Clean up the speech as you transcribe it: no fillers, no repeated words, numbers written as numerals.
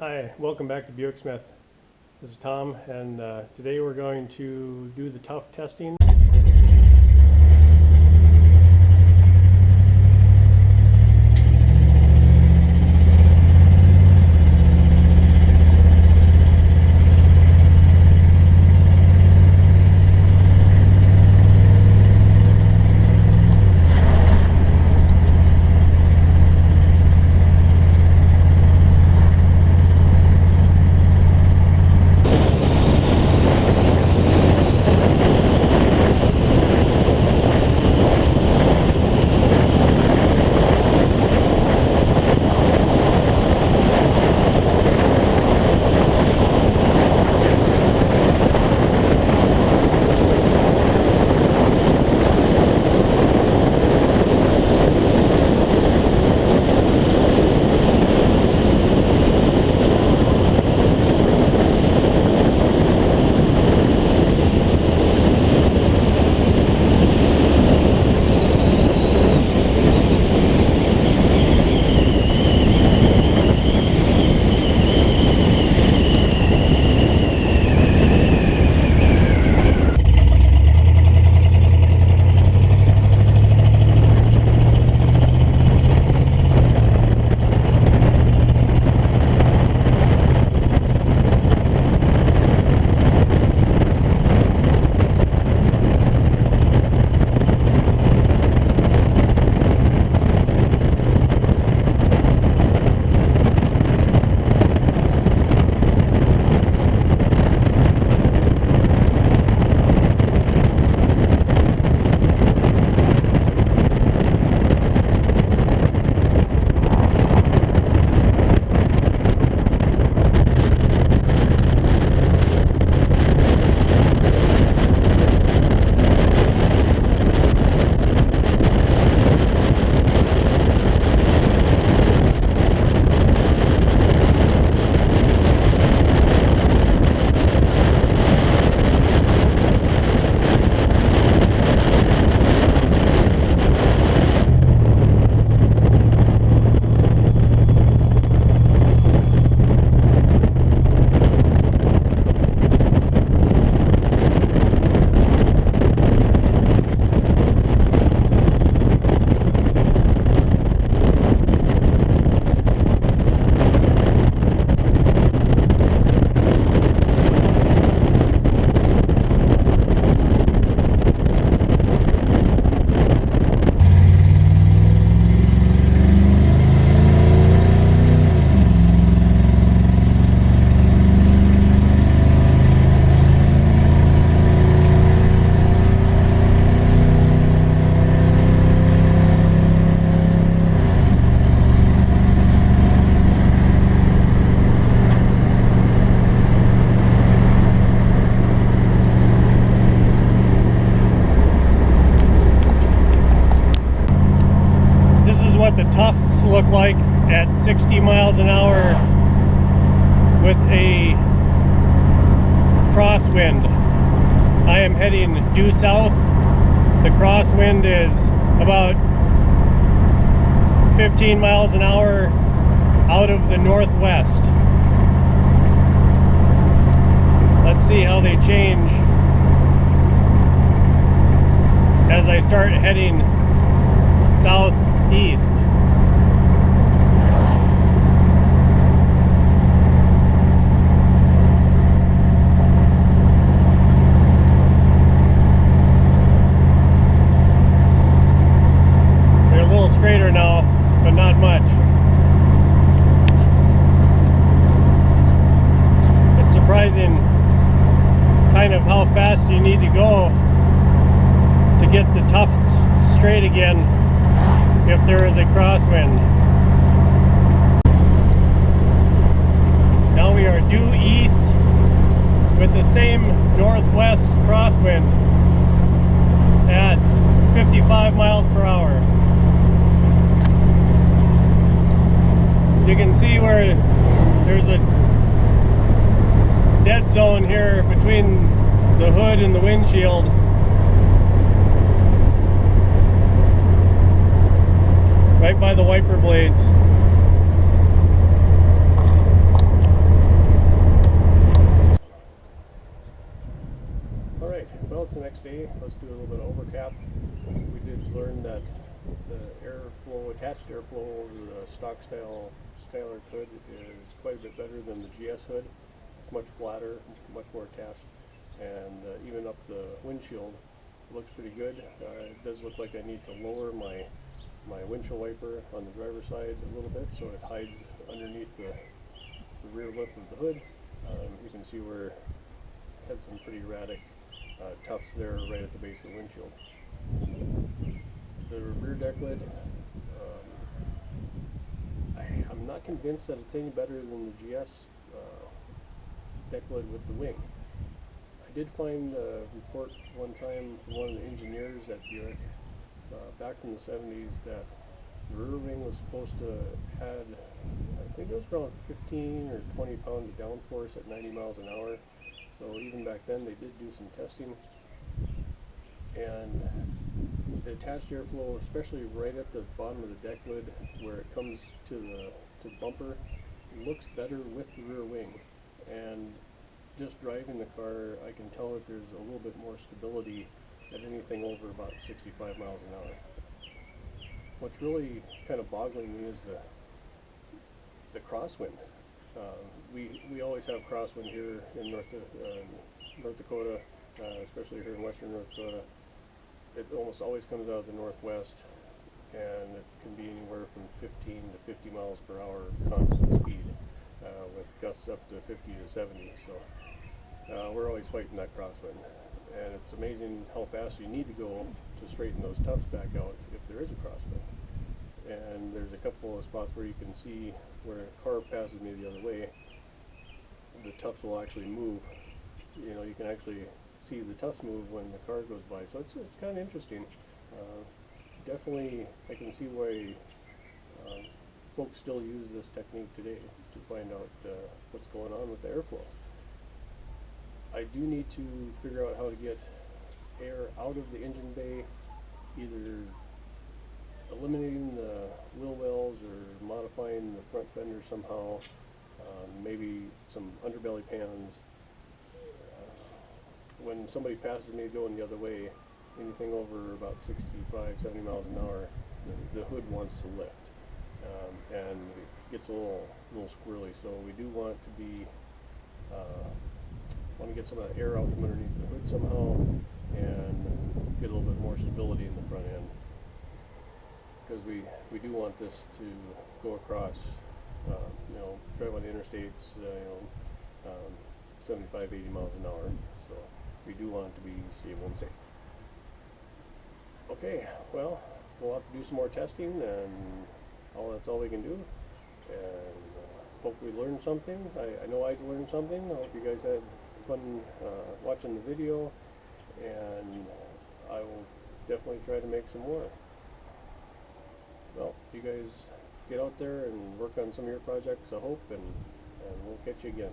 Hi, welcome back to BuickSmith. This is Tom, and today we're going to do the Tuft testing. What the Tufts look like at 60 miles an hour with a crosswind. I am heading due south. The crosswind is about 15 miles an hour out of the northwest. Let's see how they change as I start heading southeast. They're a little straighter now, but not much. It's surprising kind of how fast you need to go to get the tufts straight again if there is a crosswind. Now we are due east with the same northwest crosswind at 55 miles per hour. You can see where there's a dead zone here between the hood and the windshield. Right by the wiper blades. Alright, well, it's the next day. Let's do a little bit of overcap. We did learn that the airflow, attached airflow over the stock style Skylark hood is quite a bit better than the GS hood. It's much flatter, much more attached, and even up the windshield looks pretty good. It does look like I need to lower my windshield wiper on the driver's side a little bit so it hides underneath the rear lip of the hood. You can see where it had some pretty erratic tufts there right at the base of the windshield. The rear deck lid, I'm not convinced that it's any better than the GS deck lid with the wing. I did find a report one time from one of the engineers at Buick back in the 70s that the rear wing was supposed to add, I think it was around 15 or 20 pounds of downforce at 90 miles an hour. So even back then they did do some testing, and the attached airflow, especially right at the bottom of the deck lid where it comes to the bumper, looks better with the rear wing. And just driving the car, I can tell that there's a little bit more stability at anything over about 65 miles an hour. What's really kind of boggling me is the crosswind. We always have crosswind here in North Dakota, especially here in western North Dakota. It almost always comes out of the northwest, and it can be anywhere from 15 to 50 miles per hour constant speed, with gusts up to 50 to 70. So we're always fighting that crosswind, and it's amazing how fast you need to go to straighten those tufts back out if there is a crosswind. And there's a couple of spots where you can see where a car passes me the other way, the tufts will actually move. You know, you can actually see the tufts move when the car goes by, so it's kind of interesting. Definitely, I can see why folks still use this technique today to find out what's going on with the airflow. I do need to figure out how to get air out of the engine bay, either eliminating the wheel wells or modifying the front fender somehow, maybe some underbelly pans. When somebody passes me going the other way, anything over about 65, 70 miles an hour, the hood wants to lift, and it gets a little squirrely. So we do want to get some of that air out from underneath the hood somehow, and get a little bit more stability in the front end, because we do want this to go across, you know, drive on the interstates, 75, 80 miles an hour. So we do want it to be stable and safe. Okay, well, we'll have to do some more testing, and that's all we can do. And hope we learned something. I know I learned something. I hope you guys had fun watching the video, and I will definitely try to make some more. Well, you guys get out there and work on some of your projects, I hope, and we'll catch you again.